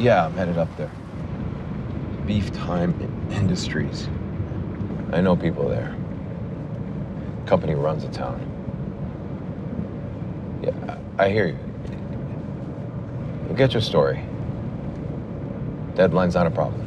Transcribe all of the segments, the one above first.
Yeah, I'm headed up there. Beef Time Industries. I know people there. Company runs the town. Yeah, I hear you. Get your story. Deadline's not a problem.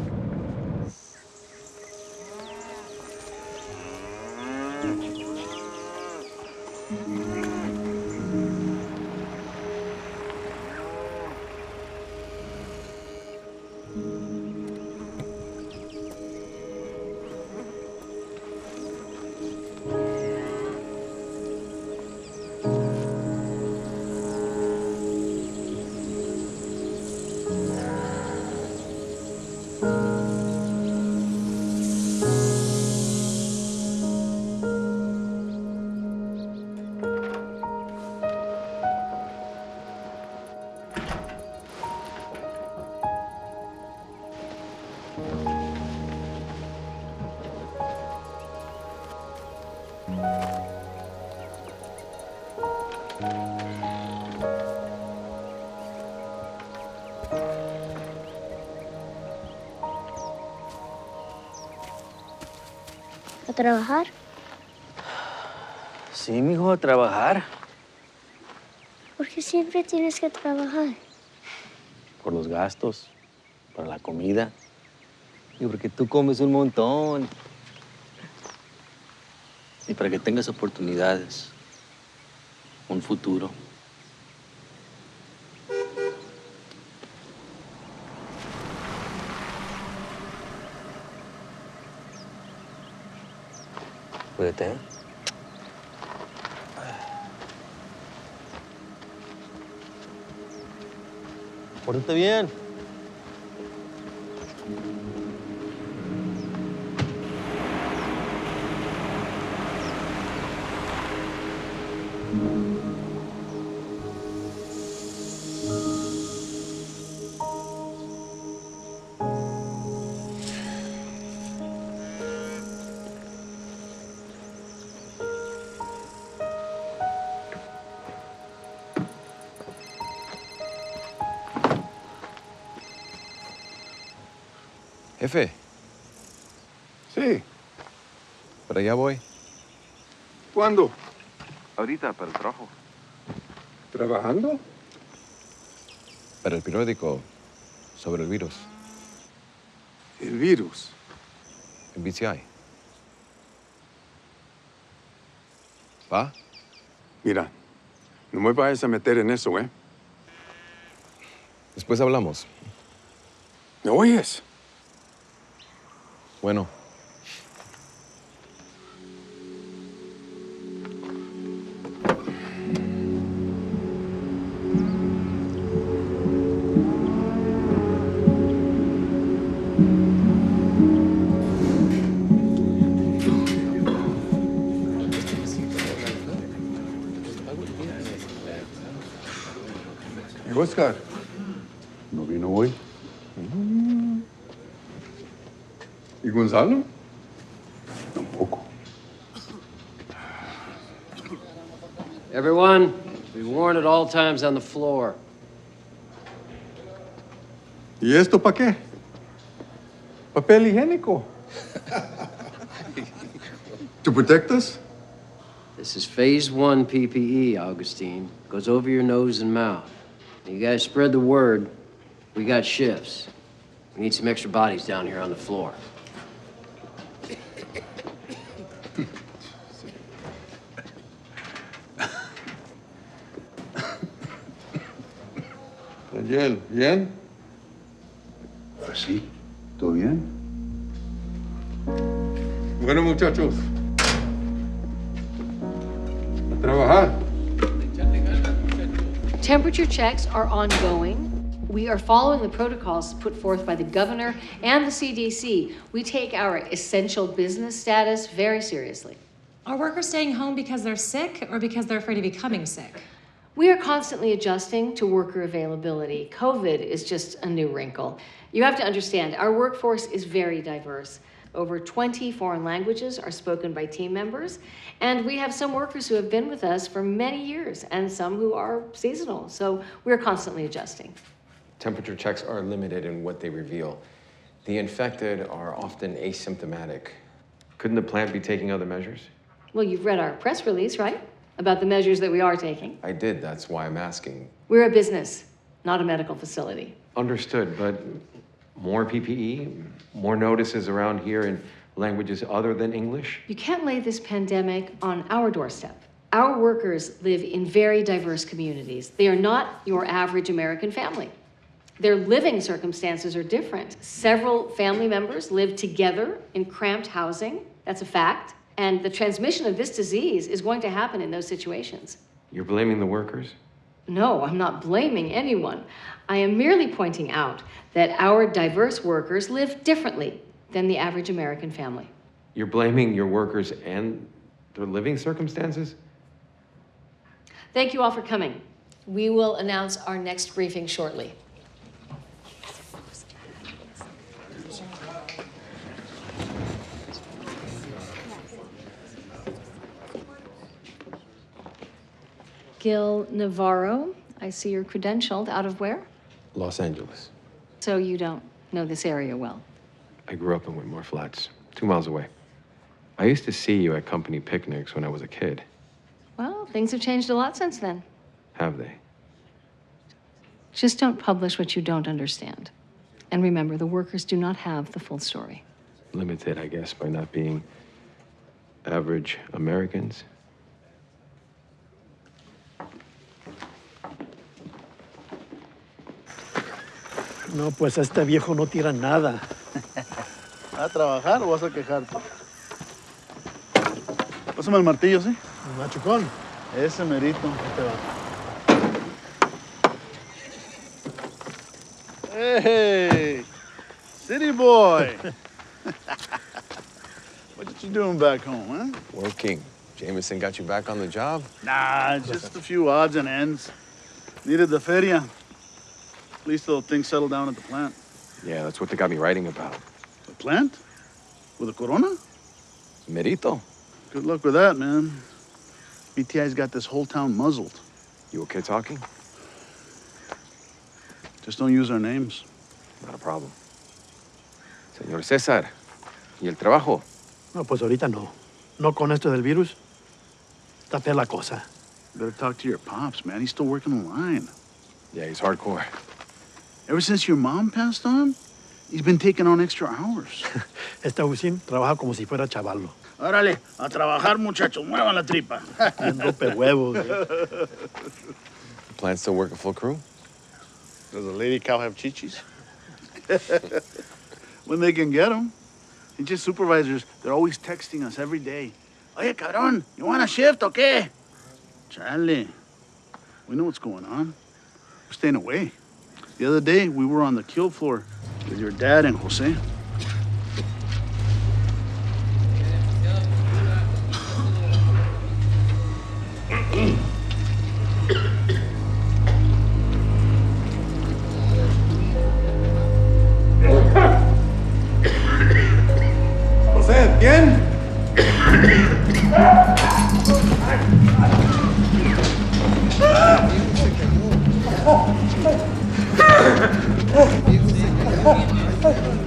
¿A trabajar? Sí, mijo, a trabajar. ¿Por qué siempre tienes que trabajar? Por los gastos, para la comida. Y porque tú comes un montón. Y para que tengas oportunidades. Un futuro. Cuídate, ¿eh? Pórtate bien. Jefe, Sí. para allá voy. ¿Cuándo? Ahorita, para el trabajo. ¿Trabajando? Para el periódico sobre el virus, El virus. en BCI. ¿Va? Mira, no me vayas a meter en eso, ¿eh? Después hablamos. ¿Me oyes? Bueno. ¿Y Oscar? ¿No vino hoy? ¿Y Gonzalo? Tampoco. Everyone, be warned at all times on the floor. ¿Y esto para qué? Papel higiénico. To protect us? This is phase 1 PPE, Augustine. Goes over your nose and mouth. You guys spread the word. We got shifts. We need some extra bodies down here on the floor. Daniel, ¿bien? Pues sí, ¿todo bien? Bueno, muchachos. A trabajar. Temperature checks are ongoing. We are following the protocols put forth by the governor and the CDC. We take our essential business status very seriously. Are workers staying home because they're sick or because they're afraid of becoming sick? We are constantly adjusting to worker availability. COVID is just a new wrinkle. You have to understand, our workforce is very diverse. Over 20 foreign languages are spoken by team members, and we have some workers who have been with us for many years and some who are seasonal, so we're constantly adjusting. Temperature checks are limited in what they reveal. The infected are often asymptomatic. Couldn't the plant be taking other measures? Well, you've read our press release, right? About the measures that we are taking. I did, that's why I'm asking. We're a business, not a medical facility. Understood, but more PPE, more notices around here in languages other than English? You can't lay this pandemic on our doorstep. Our workers live in very diverse communities. They are not your average American family. Their living circumstances are different. Several family members live together in cramped housing. That's a fact. And the transmission of this disease is going to happen in those situations. You're blaming the workers? No, I'm not blaming anyone. I am merely pointing out that our diverse workers live differently than the average American family. You're blaming your workers and their living circumstances? Thank you all for coming. We will announce our next briefing shortly. Gil Navarro, I see you're credentialed. Out of where? Los Angeles. So you don't know this area well. I grew up in Whitmore Flats, 2 miles away. I used to see you at company picnics when I was a kid. Well, things have changed a lot since then. Have they? Just don't publish what you don't understand. And remember, the workers do not have the full story. Limited, I guess, by not being average Americans. No, pues este viejo no tira nada. ¿A trabajar o vas a quejarte? Pásame el martillo, ¿sí? El machucón. Ese merito. Ahí te va. Hey, city boy. What you doing back home, huh? Working. Jameson got you back on the job? Nah, just a few odds and ends. Needed the feria. At least till things settle down at the plant. Yeah, that's what they got me writing about. The plant? With a corona? Merito. Good luck with that, man. BTI's got this whole town muzzled. You okay talking? Just don't use our names. Not a problem. Señor César, ¿y el trabajo? No, pues ahorita no. No con esto del virus. Está fea la cosa. Better talk to your pops, man. He's still working the line. Yeah, he's hardcore. Ever since your mom passed on, he's been taking on extra hours. Este Agustín trabaja como si fuera chavalo. Órale, a trabajar, muchachos. Muevan la tripa. Bien rompe huevos. The plant still working full crew? Does a lady cow have chichis? When they can get them. And just supervisors, they're always texting us every day. Oye, cabrón, you want a shift o qué? Charlie, we know what's going on. We're staying away. The other day, we were on the kill floor with your dad and Jose. José, ¿bien?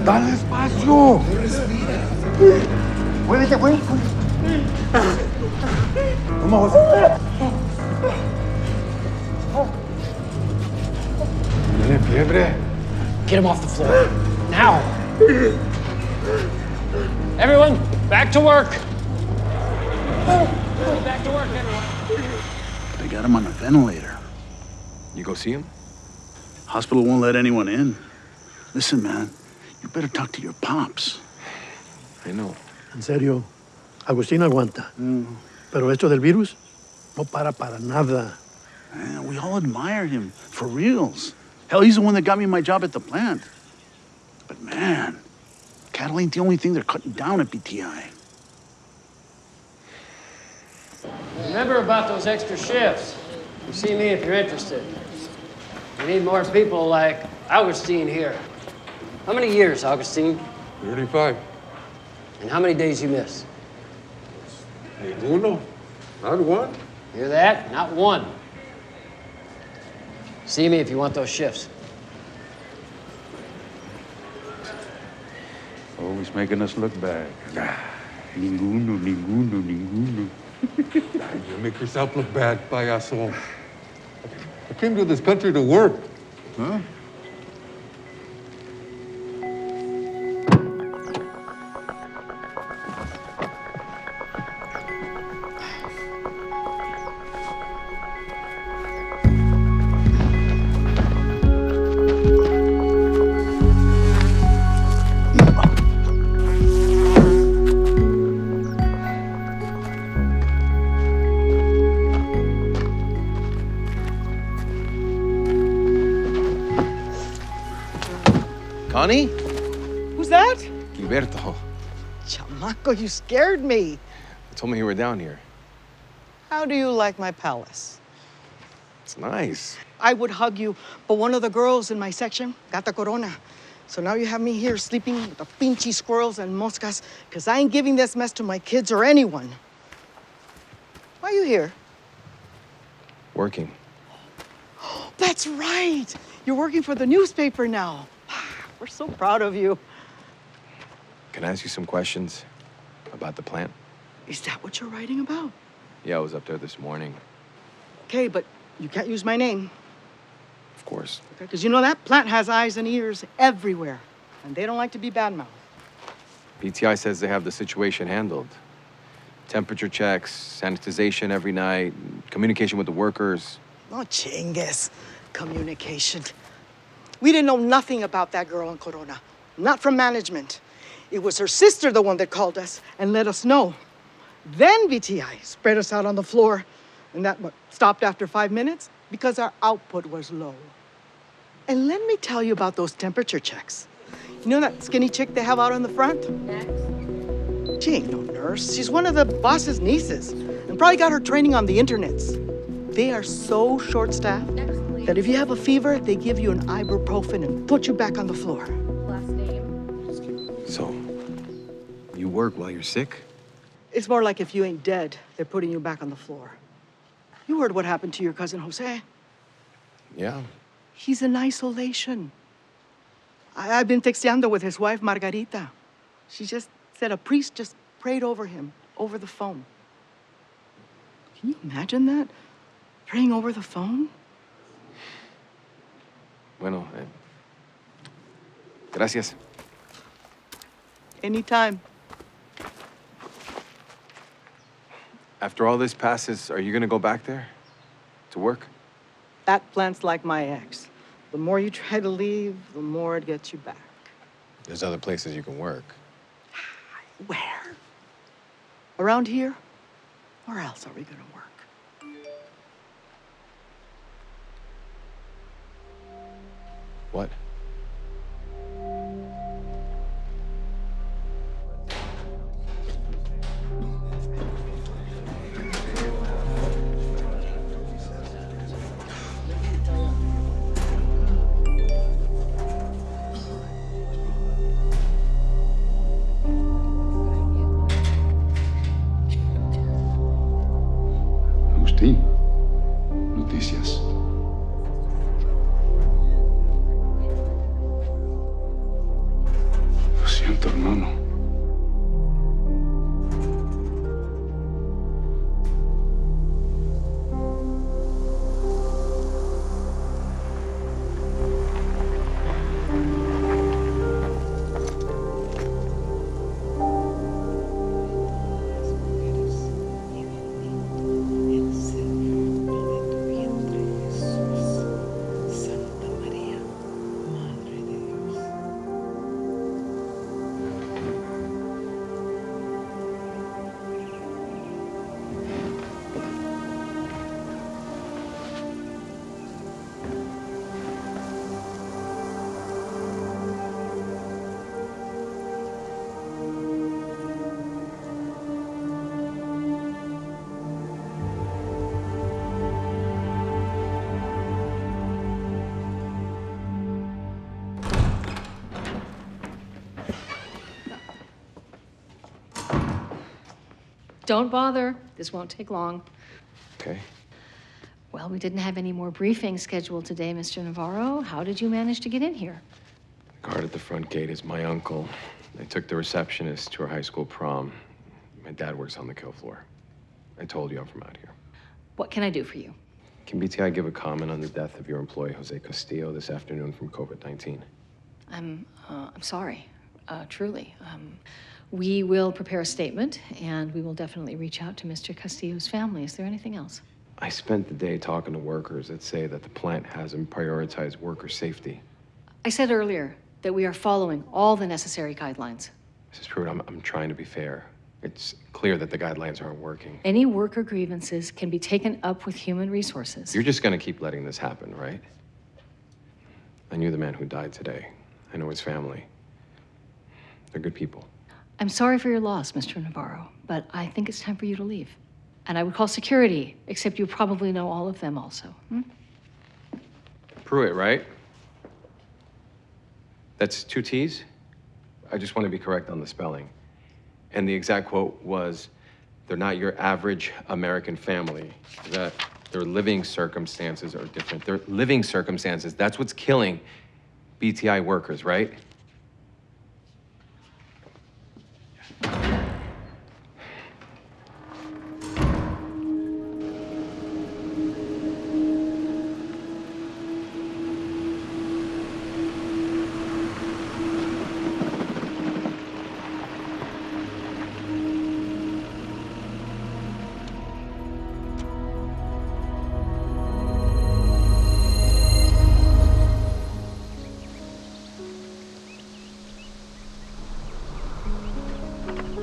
¡Dale espacio! ¡Muévete, güey! Vamos, José. ¿Tiene fiebre? Get him off the floor. Now. Everyone, back to work. Back to work, everyone. They got him on a ventilator. You go see him? Hospital won't let anyone in. Listen, man, you better talk to your pops. I know. En serio, Agustín aguanta. Pero esto del virus no para nada. Man, we all admire him, for reals. Hell, he's the one that got me my job at the plant. But man, cattle ain't the only thing they're cutting down at BTI. Remember about those extra shifts. You see me if you're interested. We need more people like Augustine here. How many years, Augustine? 35. And how many days you miss? Ninguno. Not one. Hear that? Not one. See me if you want those shifts. Always making us look bad. Ninguno, ninguno, ninguno. You make yourself look bad, payaso. I came to this country to work. Huh? Connie? Who's that? Gilberto. Chamaco, you scared me. You told me you were down here. How do you like my palace? It's nice. I would hug you, but one of the girls in my section got the corona. So now you have me here sleeping with the pinchy squirrels and moscas, because I ain't giving this mess to my kids or anyone. Why are you here? Working. That's right. You're working for the newspaper now. We're so proud of you. Can I ask you some questions about the plant? Is that what you're writing about? Yeah, I was up there this morning. Okay, but you can't use my name. Of course. Because you know that plant has eyes and ears everywhere, and they don't like to be badmouthed. PTI says they have the situation handled. Temperature checks, sanitization every night, communication with the workers. Oh, chingues. Communication. We didn't know nothing about that girl in Corona. Not from management. It was her sister, the one that called us and let us know. Then VTI spread us out on the floor. And that stopped after 5 minutes because our output was low. And let me tell you about those temperature checks. You know that skinny chick they have out on the front? She ain't no nurse. She's one of the boss's nieces and probably got her training on the internets. They are so short-staffed that if you have a fever, they give you an ibuprofen and put you back on the floor. Last name. So, you work while you're sick? It's more like if you ain't dead, they're putting you back on the floor. You heard what happened to your cousin Jose. Yeah. He's in isolation. I've been texteando with his wife, Margarita. She just said a priest just prayed over him, over the phone. Can you imagine that? Praying over the phone? Bueno, gracias. Anytime. After all this passes, are you gonna go back there to work? That plant's like my ex. The more you try to leave, the more it gets you back. There's other places you can work. Where? Around here? Where else are we gonna work? What? Agustín, noticias. Lo siento, hermano. Don't bother. This won't take long. Okay. Well, we didn't have any more briefings scheduled today, Mr. Navarro. How did you manage to get in here? The guard at the front gate is my uncle. I took the receptionist to her high school prom. My dad works on the kill floor. I told you I'm from out here. What can I do for you? Can BTI give a comment on the death of your employee, Jose Castillo, this afternoon from COVID-19? I'm sorry, truly. We will prepare a statement, and we will definitely reach out to Mr. Castillo's family. Is there anything else? I spent the day talking to workers that say that the plant hasn't prioritized worker safety. I said earlier that we are following all the necessary guidelines. Mrs. Pruitt, I'm trying to be fair. It's clear that the guidelines aren't working. Any worker grievances can be taken up with human resources. You're just gonna keep letting this happen, right? I knew the man who died today. I know his family. They're good people. I'm sorry for your loss, Mr. Navarro, but I think it's time for you to leave. And I would call security, except you probably know all of them also. Pruitt, right? That's 2 T's? I just want to be correct on the spelling. And the exact quote was, they're not your average American family, that their living circumstances are different. Their living circumstances, that's what's killing BTI workers, right?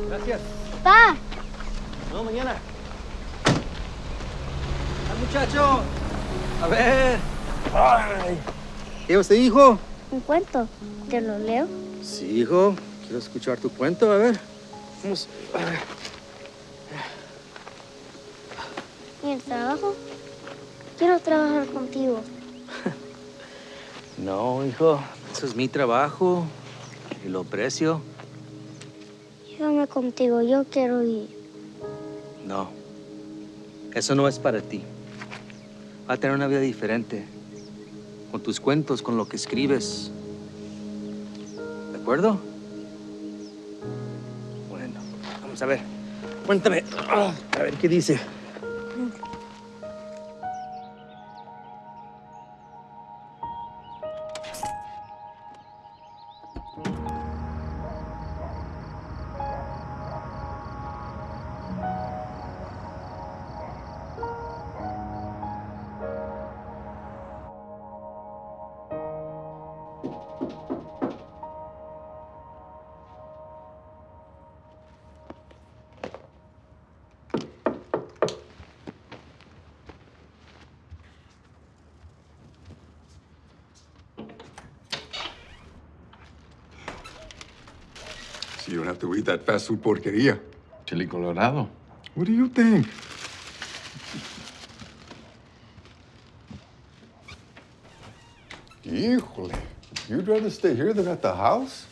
Gracias. Pa, No, mañana. ¡Al muchacho! A ver. Ay. ¿Qué usted dijo? un cuento. ¿Te lo leo? Sí, hijo. Quiero escuchar tu cuento. A ver. Vamos. A ver. ¿Y el trabajo? Quiero trabajar contigo. No, hijo. Eso es mi trabajo. Y lo aprecio. Llévame contigo, yo quiero ir. No. Eso no es para ti. Va a tener una vida diferente. Con tus cuentos, con lo que escribes. ¿De acuerdo? Bueno, vamos a ver. Cuéntame. A ver qué dice. So you don't have to eat that fast food porquería. Chili Colorado. What do you think? Híjole. You'd rather stay here than at the house?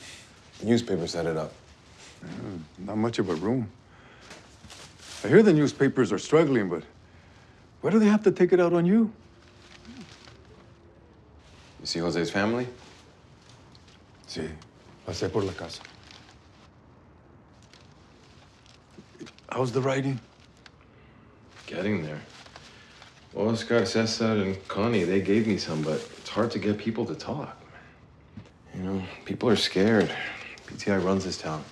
The newspaper set it up. Not much of a room. I hear the newspapers are struggling, but why do they have to take it out on you? You see Jose's family? Sí, pasé por la casa. How's the writing? Getting there. Oscar, Cesar, and Connie, they gave me some, but it's hard to get people to talk. You know, people are scared. PTI runs this town.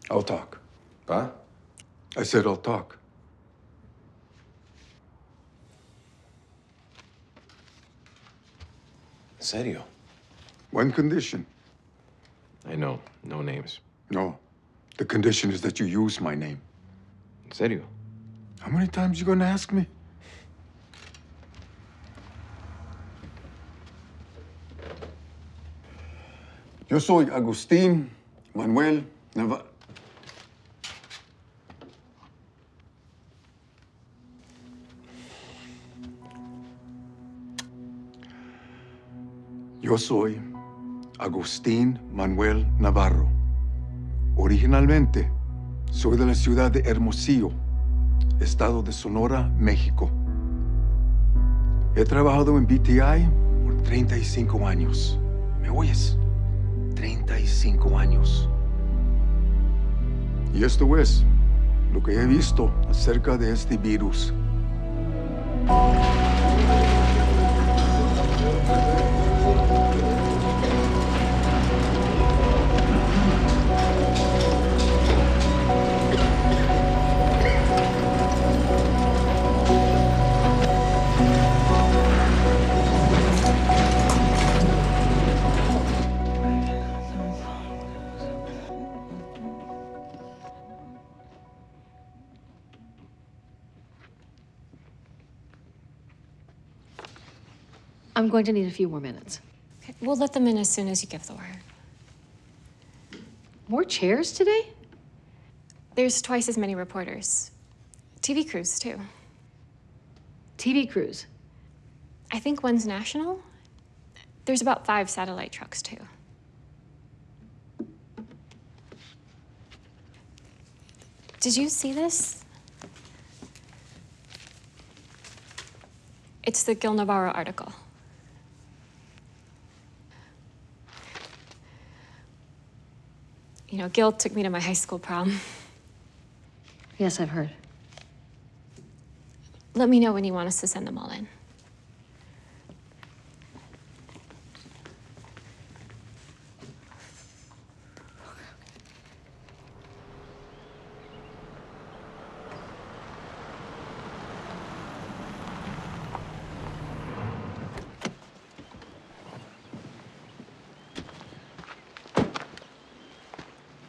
I'll talk. Pa? I said I'll talk. En serio? One condition. I know. No names. No. The condition is that you use my name. En serio? How many times you gonna ask me? Yo soy Agustín Manuel Navarro. Yo soy Agustín Manuel Navarro. Originalmente, soy de la ciudad de Hermosillo, estado de Sonora, México. He trabajado en BTI por 35 años. ¿Me oyes? 35 años. Y esto es lo que he visto acerca de este virus. I'm going to need a few more minutes. Okay, we'll let them in as soon as you give the word. More chairs today? There's twice as many reporters. TV crews, too. TV crews. I think one's national. There's about 5 satellite trucks, too. Did you see this? It's the Gil Navarro article. You know, Gil took me to my high school prom. Yes, I've heard. Let me know when you want us to send them all in.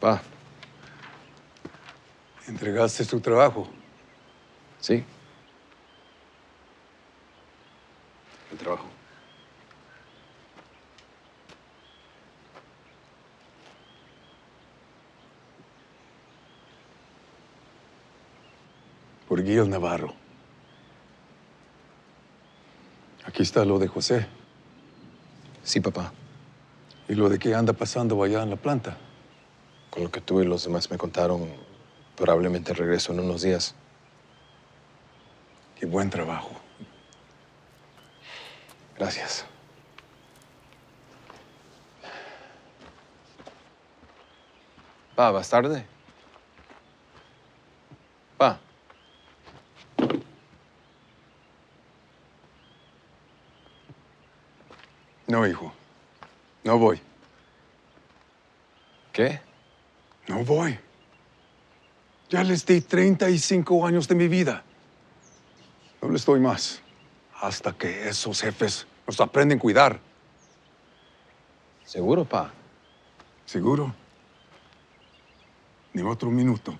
Pa, ¿Entregaste tu trabajo? ¿sí? El trabajo. Por Gil Navarro. Aquí está lo de José. Sí, papá. ¿Y lo de qué anda pasando allá en la planta? Con lo que tú y los demás me contaron, probablemente regreso en unos días. Qué buen trabajo. Gracias. Pa, ¿vas tarde? Pa. No, hijo. No voy. ¿Qué? No voy. Ya les di 35 años de mi vida. No les doy más. Hasta que esos jefes nos aprenden a cuidar. ¿Seguro, pa? ¿Seguro? Ni otro minuto.